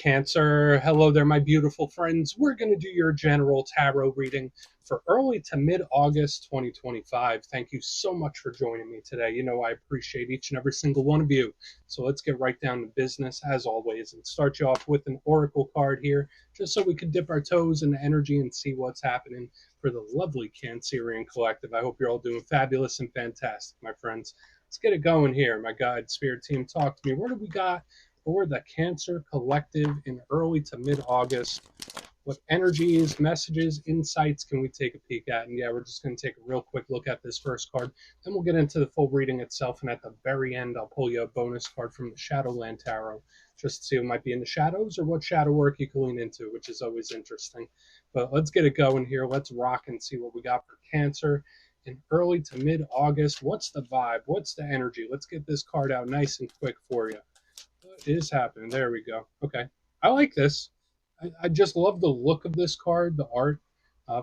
Cancer. Hello there, my beautiful friends. We're going to do your general tarot reading for early to mid-August 2025. Thank you so much for joining me today. You know, I appreciate each and every single one of you. So let's get right down to business as always and start you off with an oracle card here, just so we can dip our toes in the energy and see what's happening for the lovely Cancerian collective. I hope you're all doing fabulous and fantastic, my friends. Let's get it going here. My guide spirit team, talk to me. What do we got for the Cancer Collective in early to mid-August? What energies, messages, insights can we take a peek at? And yeah, we're just going to take a real quick look at this first card. Then we'll get into the full reading itself. And at the very end, I'll pull you a bonus card from the Shadowland Tarot, just to see what might be in the shadows or what shadow work you can lean into, which is always interesting. But let's get it going here. Let's rock and see what we got for Cancer in early to mid-August. What's the vibe? What's the energy? Let's get this card out nice and quick for you. What is happening? There we go. Okay. I like this. I just love the look of this card, the art.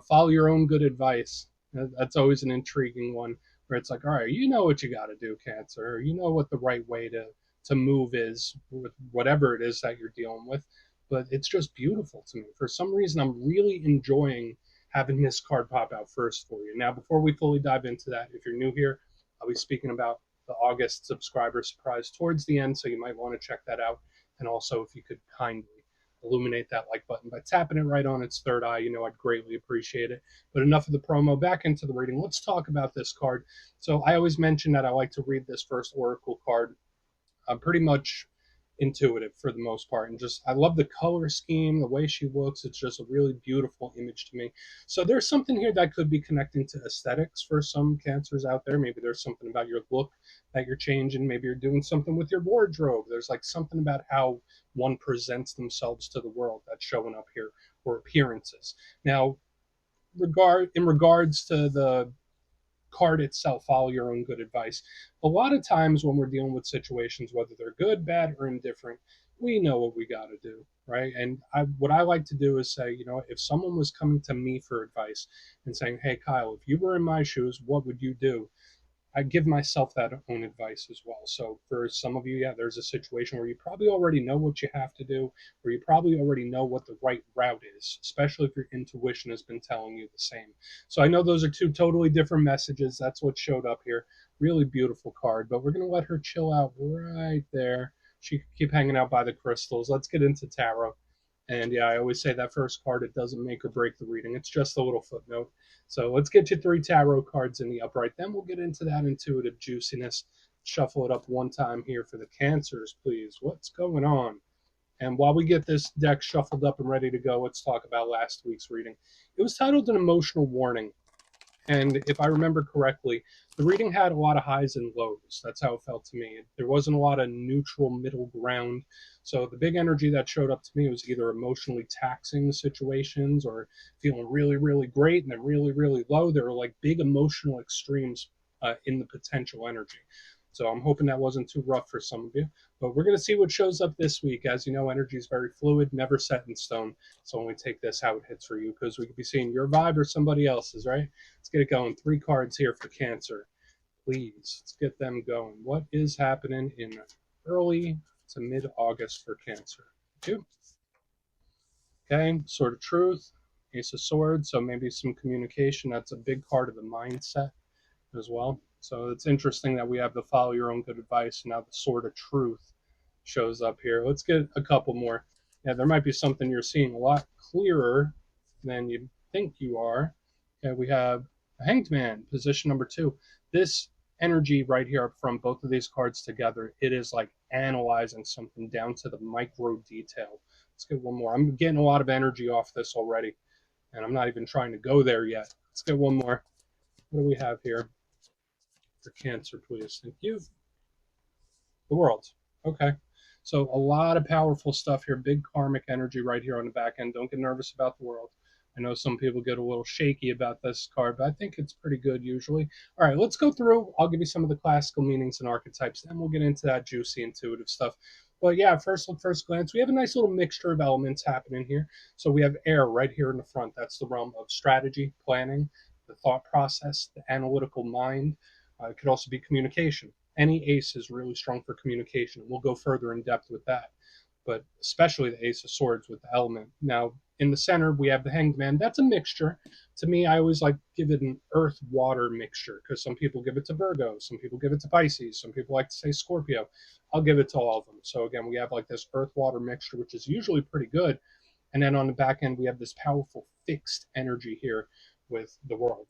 Follow your own good advice. That's always an intriguing one where it's like, all right, you know what you got to do, Cancer. Or you know what the right way to move is with whatever it is that you're dealing with. But it's just beautiful to me. For some reason, I'm really enjoying having this card pop out first for you. Now, before we fully dive into that, if you're new here, I'll be speaking about the August subscriber surprise towards the end, so you might want to check that out. And also, if you could kindly illuminate that like button by tapping it right on its third eye, you know, I'd greatly appreciate it. But enough of the promo, back into the reading. Let's talk about this card. So I always mention that I like to read this first oracle card pretty much intuitive for the most part, and just I love the color scheme, the way she looks. It's just a really beautiful image to me. So there's something here that could be connecting to aesthetics for some Cancers out there. Maybe there's something about your look that you're changing. Maybe you're doing something with your wardrobe. There's like something about how one presents themselves to the world that's showing up here, or appearances. Now, in regards to the card itself, follow your own good advice. A lot of times when we're dealing with situations, whether they're good, bad, or indifferent, we know what we got to do, right? And what I like to do is say, you know, if someone was coming to me for advice and saying, hey, Kyle, if you were in my shoes, what would you do? I give myself that own advice as well. So for some of you, yeah, there's a situation where you probably already know what you have to do, or you probably already know what the right route is, especially if your intuition has been telling you the same. So I know those are two totally different messages. That's what showed up here. Really beautiful card, but we're going to let her chill out right there. She can keep hanging out by the crystals. Let's get into tarot. And yeah, I always say that first card, it doesn't make or break the reading. It's just a little footnote. So let's get you 3 tarot cards in the upright. Then we'll get into that intuitive juiciness. Shuffle it up one time here for the Cancers, please. What's going on? And while we get this deck shuffled up and ready to go, let's talk about last week's reading. It was titled An Emotional Warning. And if I remember correctly, the reading had a lot of highs and lows. That's how it felt to me. There wasn't a lot of neutral middle ground. So the big energy that showed up to me was either emotionally taxing situations or feeling really, really great and then really, really low. There were like big emotional extremes in the potential energy. So I'm hoping that wasn't too rough for some of you. But we're going to see what shows up this week. As you know, energy is very fluid, never set in stone. So when we take this, how it hits for you, because we could be seeing your vibe or somebody else's, right? Let's get it going. 3 cards here for Cancer. Please, let's get them going. What is happening in early to mid-August for Cancer? 2. Okay, Sword of Truth, Ace of Swords, so maybe some communication. That's a big part of the mindset as well. So it's interesting that we have the follow your own good advice, and now the Sword of Truth shows up here. Let's get a couple more. Yeah, there might be something you're seeing a lot clearer than you think you are. Okay, we have a Hanged Man, position number 2. This energy right here from both of these cards together, it is like analyzing something down to the micro detail. Let's get one more. I'm getting a lot of energy off this already, and I'm not even trying to go there yet. Let's get one more. What do we have here for Cancer, please? Thank you. The World. Okay. So a lot of powerful stuff here. Big karmic energy right here on the back end. Don't get nervous about the World. I know some people get a little shaky about this card, but I think it's pretty good usually. All right, let's go through. I'll give you some of the classical meanings and archetypes, then we'll get into that juicy intuitive stuff. But yeah, first glance, we have a nice little mixture of elements happening here. So we have air right here in the front. That's the realm of strategy, planning, the thought process, the analytical mind. It could also be communication. Any ace is really strong for communication. We'll go further in depth with that. but especially the Ace of Swords with the element. Now, in the center, we have the Hanged Man. That's a mixture. To me, I always like give it an earth water mixture because some people give it to Virgo, some people give it to Pisces, some people like to say Scorpio. I'll give it to all of them. So, again, we have like this earth water mixture, which is usually pretty good. And then on the back end, we have this powerful fixed energy here with the world,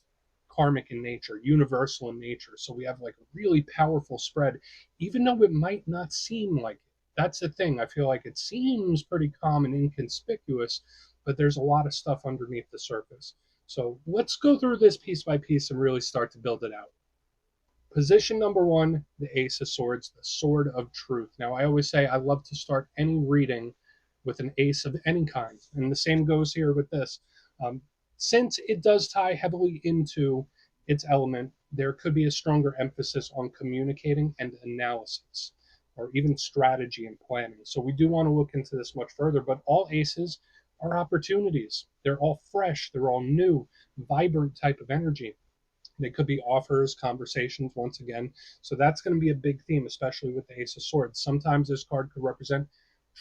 karmic in nature, universal in nature. So we have like a really powerful spread, even though it might not seem like it. That's the thing. I feel like it seems pretty calm and inconspicuous, but there's a lot of stuff underneath the surface. So let's go through this piece by piece and really start to build it out. Position number one, the Ace of Swords, the Sword of Truth. Now, I always say I love to start any reading with an ace of any kind, and the same goes here with this. Um, since it does tie heavily into its element, there could be a stronger emphasis on communicating and analysis, or even strategy and planning. So we do want to look into this much further, but all aces are opportunities. They're all fresh, they're all new, vibrant type of energy. They could be offers, conversations, once again. So that's going to be a big theme, especially with the Ace of Swords. Sometimes this card could represent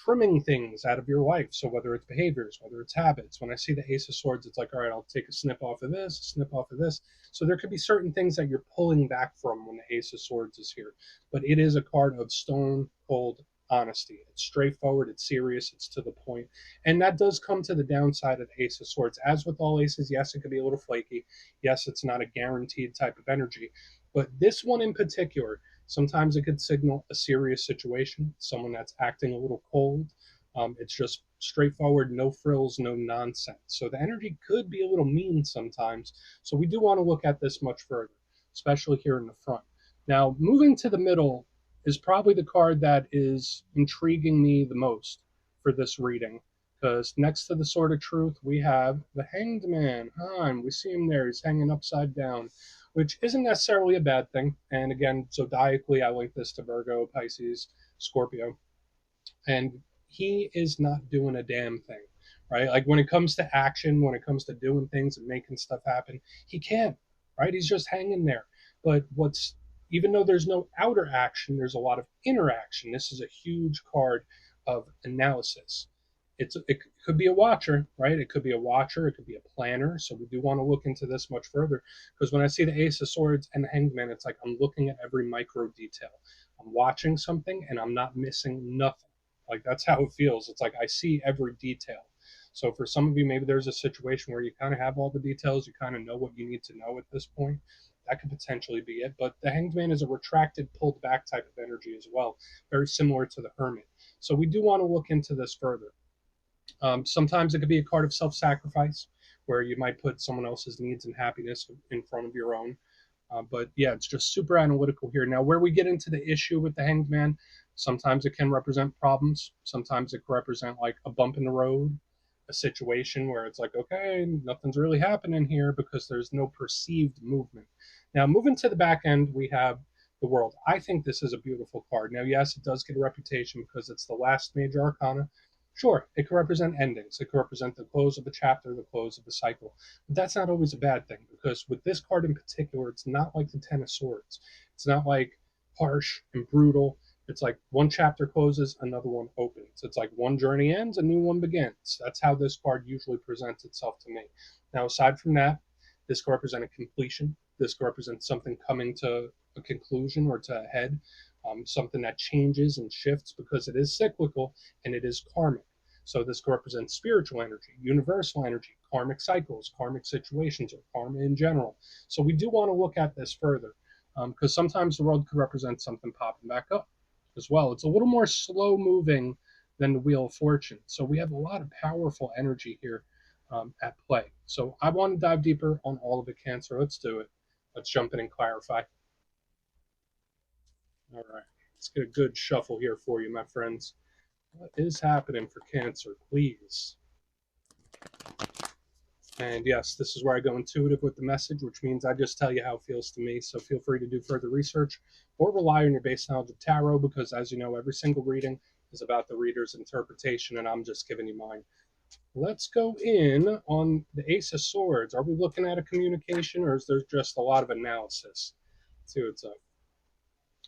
trimming things out of your life. So whether it's behaviors, whether it's habits. When I see the Ace of Swords, it's like, all right, I'll take a snip off of this, a snip off of this. So there could be certain things that you're pulling back from when the Ace of Swords is here. But it is a card of stone cold honesty. It's straightforward, it's serious, it's to the point. And that does come to the downside of the Ace of Swords. As with all aces, yes, it could be a little flaky. Yes, it's not a guaranteed type of energy. But this one in particular, sometimes it could signal a serious situation, someone that's acting a little cold. It's just straightforward, no frills, no nonsense. So the energy could be a little mean sometimes. So we do want to look at this much further, especially here in the front. Now, moving to the middle is probably the card that is intriguing me the most for this reading. Because next to the Sword of Truth, we have the Hanged Man. And we see him there. He's hanging upside down, which isn't necessarily a bad thing. And again, zodiacally, I link this to Virgo, Pisces, Scorpio. And he is not doing a damn thing, right? Like when it comes to action, when it comes to doing things and making stuff happen, he can't, right? He's just hanging there. But what's, even though there's no outer action, there's a lot of inner action. This is a huge card of analysis. It could be a watcher, right? It could be a watcher. It could be a planner. So we do want to look into this much further because when I see the Ace of Swords and the Hanged Man, it's like I'm looking at every micro detail. I'm watching something and I'm not missing nothing. Like that's how it feels. It's like I see every detail. So for some of you, maybe there's a situation where you kind of have all the details. You kind of know what you need to know at this point. That could potentially be it. But the Hanged Man is a retracted, pulled back type of energy as well, very similar to the Hermit. So we do want to look into this further. Sometimes it could be a card of self-sacrifice, where you might put someone else's needs and happiness in front of your own. But yeah, it's just super analytical here. Now, where we get into the issue with the Hanged Man, sometimes it can represent problems. Sometimes it can represent like a bump in the road, a situation where it's like, okay, nothing's really happening here because there's no perceived movement. Now, moving to the back end, we have the World. I think this is a beautiful card. Now, yes, it does get a reputation because it's the last major arcana. Sure, it can represent endings. It can represent the close of a chapter, the close of a cycle. But that's not always a bad thing because with this card in particular, it's not like the Ten of Swords. It's not like harsh and brutal. It's like one chapter closes, another one opens. It's like one journey ends, a new one begins. That's how this card usually presents itself to me. Now, aside from that, this could represent a completion. This could represent something coming to a conclusion or to a head, something that changes and shifts because it is cyclical and it is karmic. So this could represent spiritual energy, universal energy, karmic cycles, karmic situations, or karma in general. So we do want to look at this further because sometimes the world could represent something popping back up as well. It's a little more slow moving than the Wheel of Fortune. So we have a lot of powerful energy here at play. So I want to dive deeper on all of it, Cancer. Let's do it. Let's jump in and clarify. All right. Let's get a good shuffle here for you, my friends. What is happening for Cancer, please? And yes, this is where I go intuitive with the message, which means I just tell you how it feels to me. So feel free to do further research or rely on your base knowledge of tarot because, as you know, every single reading is about the reader's interpretation, and I'm just giving you mine. Let's go in on the Ace of Swords. Are we looking at a communication or is there just a lot of analysis? Let's see what's up.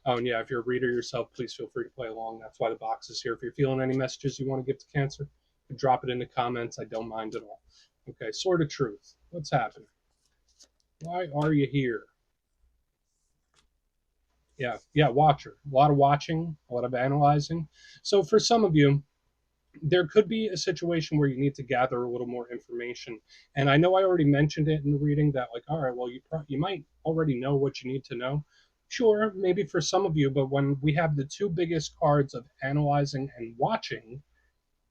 Oh, and yeah, if you're a reader yourself, please feel free to play along. That's why the box is here. If you're feeling any messages you want to give to Cancer, drop it in the comments. I don't mind at all. Okay, Sword of Truth. What's happening? Why are you here? Yeah, watcher. A lot of watching, a lot of analyzing. So for some of you, there could be a situation where you need to gather a little more information. And I know I already mentioned it in the reading that, like, all right, well, you might already know what you need to know. Sure, maybe for some of you, but when we have the two biggest cards of analyzing and watching,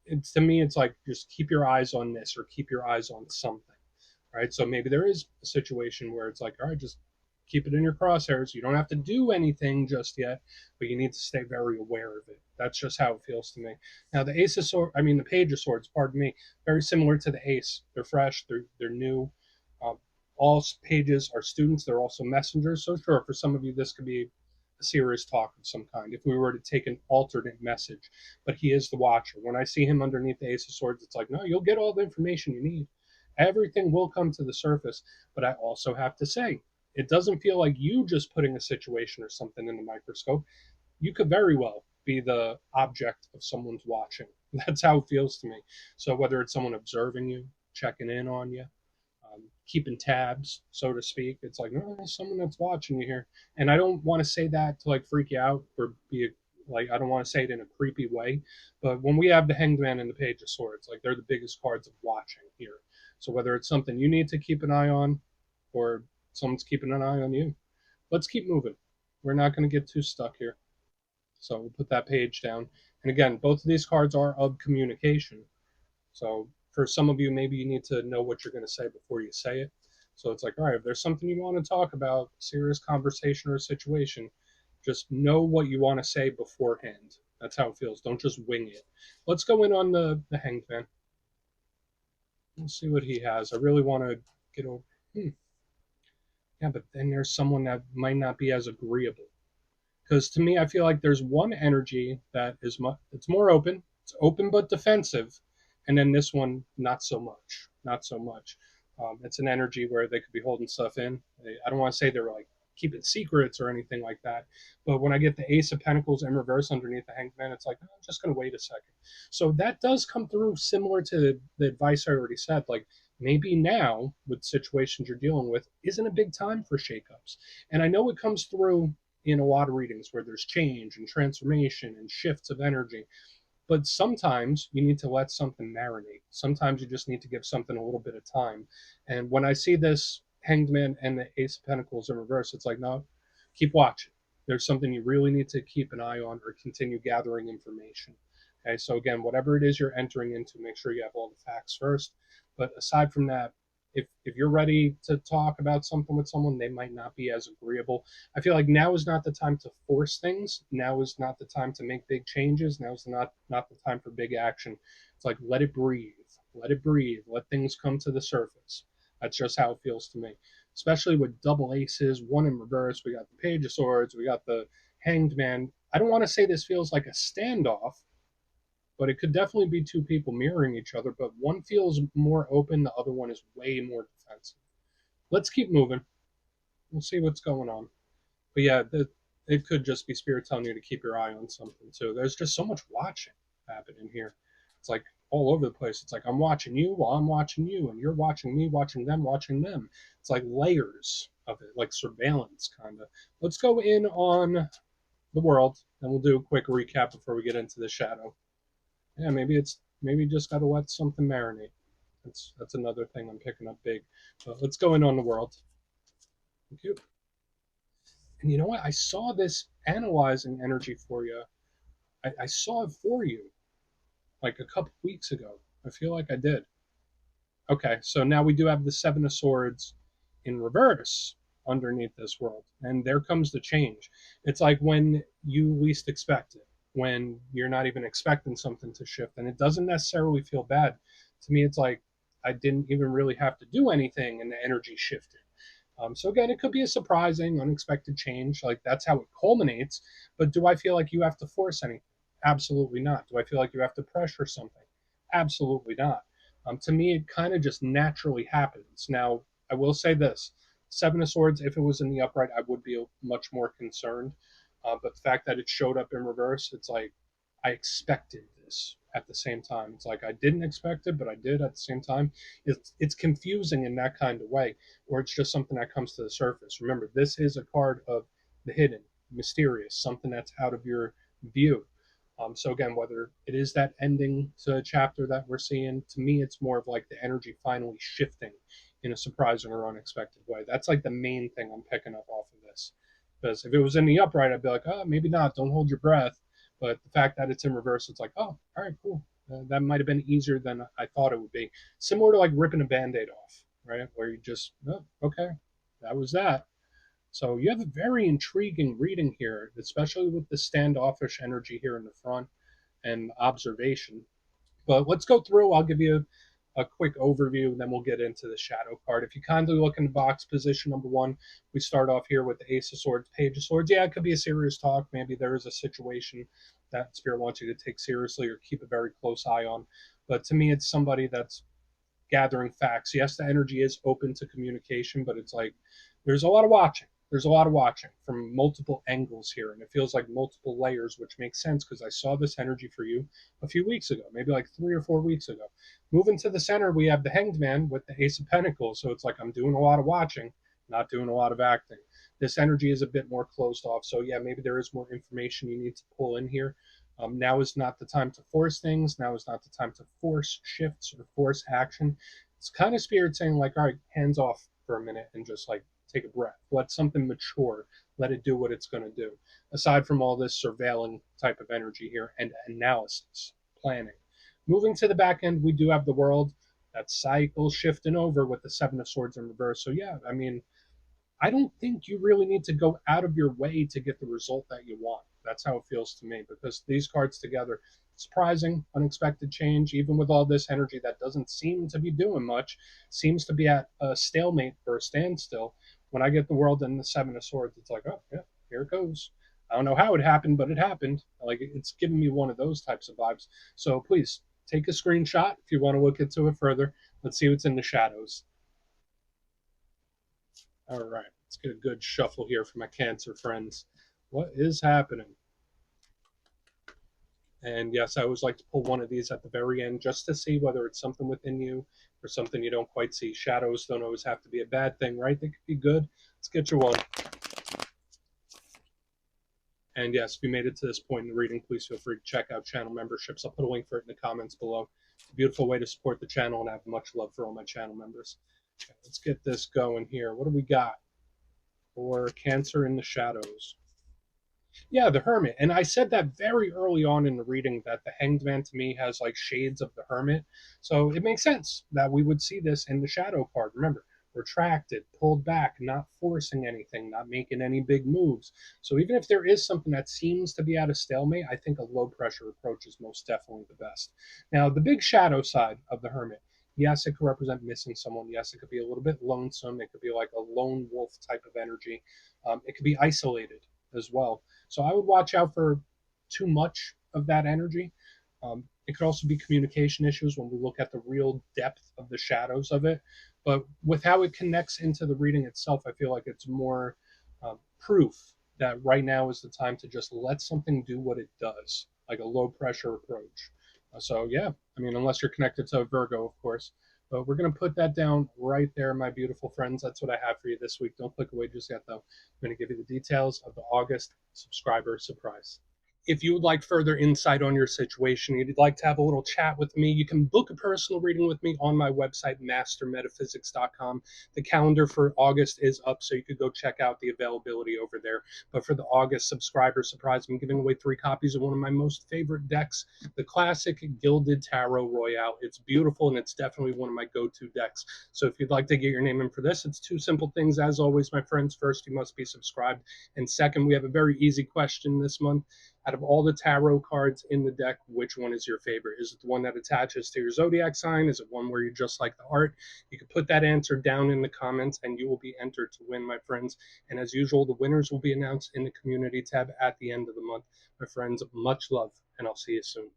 it's, to me, it's like just keep your eyes on this or keep your eyes on something, right? So maybe there is a situation where it's like, all right, just keep it in your crosshairs. You don't have to do anything just yet, but you need to stay very aware of it. That's just how it feels to me. Now, the Ace of Swords, I mean, the Page of Swords, pardon me, very similar to the Ace. They're fresh, they're new. Um, all pages are students, they're also messengers. So, sure, for some of you, this could be a serious talk of some kind if we were to take an alternate message. But he is the watcher. When I see him underneath the Ace of Swords, it's like, no, you'll get all the information you need. Everything will come to the surface. But I also have to say, it doesn't feel like you just putting a situation or something in the microscope. You could very well be the object of someone's watching. That's how it feels to me. So whether it's someone observing you, checking in on you, keeping tabs, so to speak, it's like, no, there's someone that's watching you here. And I don't want to say that to like freak you out or be like, I don't want to say it in a creepy way. But when we have the Hanged Man and the Page of Swords, like they're the biggest cards of watching here. So whether it's something you need to keep an eye on or someone's keeping an eye on you, let's keep moving. We're not going to get too stuck here. So we'll put that page down. And again, both of these cards are of communication. So for some of you, maybe you need to know what you're going to say before you say it. So it's like, all right, if there's something you want to talk about, serious conversation or a situation, just know what you want to say beforehand. That's how it feels. Don't just wing it. Let's go in on the Hanged Man. Let's see what he has. I really want to get over. Yeah, but then there's someone that might not be as agreeable. Because to me, I feel like there's one energy that is it's more open. It's open but defensive, and then this one not so much, not so much. It's an energy where they could be holding stuff in. I don't want to say they're like keeping secrets or anything like that, but when I get the Ace of Pentacles in reverse underneath the Hanged Man, it's like, oh, I'm just going to wait a second. So that does come through similar to the advice I already said. Like maybe now with situations you're dealing with isn't a big time for shakeups, and I know it comes through in a lot of readings where there's change and transformation and shifts of energy. But sometimes you need to let something marinate. Sometimes you just need to give something a little bit of time. And when I see this Hanged Man and the Ace of Pentacles in reverse, it's like, no, keep watching. There's something you really need to keep an eye on or continue gathering information. Okay, so again, whatever it is you're entering into, make sure you have all the facts first. But aside from that, if you're ready to talk about something with someone, they might not be as agreeable. I feel like now is not the time to force things. Now is not the time to make big changes. Now is not the time for big action. It's like let it breathe. Let it breathe. Let things come to the surface. That's just how it feels to me. Especially with double aces, one in reverse. We got the Page of Swords. We got the Hanged Man. I don't want to say this feels like a standoff, but it could definitely be two people mirroring each other. But one feels more open. The other one is way more defensive. Let's keep moving. We'll see what's going on. But yeah, it could just be spirit telling you to keep your eye on something too. There's just so much watching happening here. It's like all over the place. It's like I'm watching you while I'm watching you, and you're watching me, watching them, watching them. It's like layers of it, like surveillance kind of. Let's go in on the world, and we'll do a quick recap before we get into the shadow. Yeah, maybe you just got to let something marinate. That's another thing I'm picking up big. But let's go in on the world. Thank you. And you know what? I saw this analyzing energy for you. I saw it for you like a couple weeks ago. I feel like I did. Okay, so now we do have the Seven of Swords in reverse underneath this world. And there comes the change. It's like when you least expect it, when you're not even expecting something to shift. And it doesn't necessarily feel bad. To me, it's like I didn't even really have to do anything and the energy shifted. So again, it could be a surprising, unexpected change. Like that's how it culminates. But do I feel like you have to force anything? Absolutely not. Do I feel like you have to pressure something? Absolutely not. To me, it kind of just naturally happens. Now, I will say this: Seven of Swords. If it was in the upright, I would be much more concerned. But the fact that it showed up in reverse, it's like I expected this at the same time. It's like I didn't expect it, but I did at the same time. It's confusing in that kind of way, or it's just something that comes to the surface. Remember, this is a card of the hidden, mysterious, something that's out of your view. So again, whether it is that ending to a chapter that we're seeing, to me, it's more of like the energy finally shifting in a surprising or unexpected way. That's like the main thing I'm picking up off of this. Because if it was in the upright, I'd be like, oh, maybe not. Don't hold your breath. But the fact that it's in reverse, it's like, oh, all right, cool. That might have been easier than I thought it would be. Similar to like ripping a band aid off, right? Where you just, oh, okay, that was that. So you have a very intriguing reading here, especially with the standoffish energy here in the front and observation. But let's go through. I'll give you a quick overview, and then we'll get into the shadow card. If you kindly look in the box, position number one, we start off here with the Ace of Swords, Page of Swords. Yeah, it could be a serious talk. Maybe there is a situation that Spirit wants you to take seriously or keep a very close eye on. But to me, it's somebody that's gathering facts. Yes, the energy is open to communication, but it's like there's a lot of watching. There's a lot of watching from multiple angles here, and it feels like multiple layers, which makes sense because I saw this energy for you a few weeks ago, maybe like 3 or 4 weeks ago. Moving to the center, we have the Hanged Man with the Ace of Pentacles, so it's like I'm doing a lot of watching, not doing a lot of acting. This energy is a bit more closed off, so yeah, maybe there is more information you need to pull in here. Now is not the time to force things. Now is not the time to force shifts or force action. It's kind of spirit saying like, all right, hands off for a minute and just like take a breath. Let something mature. Let it do what it's going to do. Aside from all this surveilling type of energy here and analysis, planning. Moving to the back end, we do have the world. That cycle shifting over with the Seven of Swords in reverse. So yeah, I mean, I don't think you really need to go out of your way to get the result that you want. That's how it feels to me because these cards together, surprising, unexpected change, even with all this energy that doesn't seem to be doing much, seems to be at a stalemate or a standstill. When I get the world and the Seven of Swords, it's like, oh, yeah, here it goes. I don't know how it happened, but it happened. Like it's giving me one of those types of vibes. So please take a screenshot if you want to look into it further. Let's see what's in the shadows. All right, let's get a good shuffle here for my Cancer friends. What is happening? And yes, I always like to pull one of these at the very end just to see whether it's something within you or something you don't quite see. Shadows don't always have to be a bad thing, right? They could be good. Let's get you one. And yes, if you made it to this point in the reading, please feel free to check out channel memberships. I'll put a link for it in the comments below. It's a beautiful way to support the channel, and I have much love for all my channel members. Okay, let's get this going here. What do we got for Cancer in the Shadows? Yeah, the Hermit. And I said that very early on in the reading that the Hanged Man to me has like shades of the Hermit. So it makes sense that we would see this in the Shadow card. Remember, retracted, pulled back, not forcing anything, not making any big moves. So even if there is something that seems to be at a stalemate, I think a low pressure approach is most definitely the best. Now, the big shadow side of the Hermit. Yes, it could represent missing someone. Yes, it could be a little bit lonesome. It could be like a lone wolf type of energy. It could be isolated as well. So I would watch out for too much of that energy. It could also be communication issues when we look at the real depth of the shadows of it. But with how it connects into the reading itself, I feel like it's more proof that right now is the time to just let something do what it does, like a low pressure approach. So, yeah, I mean, unless you're connected to a Virgo, of course. But we're going to put that down right there, my beautiful friends. That's what I have for you this week. Don't click away just yet, though. I'm going to give you the details of the August subscriber surprise. If you would like further insight on your situation, you'd like to have a little chat with me, you can book a personal reading with me on my website, mastermetaphysics.com. The calendar for August is up, so you could go check out the availability over there. But for the August subscriber surprise, I'm giving away 3 copies of one of my most favorite decks, the classic Gilded Tarot Royale. It's beautiful, and it's definitely one of my go-to decks. So if you'd like to get your name in for this, it's 2 simple things. As always, my friends, first, you must be subscribed. And second, we have a very easy question this month. Out of all the tarot cards in the deck, which one is your favorite? Is it the one that attaches to your zodiac sign? Is it one where you just like the art? You can put that answer down in the comments and you will be entered to win, my friends. And as usual, the winners will be announced in the community tab at the end of the month. My friends, much love, and I'll see you soon.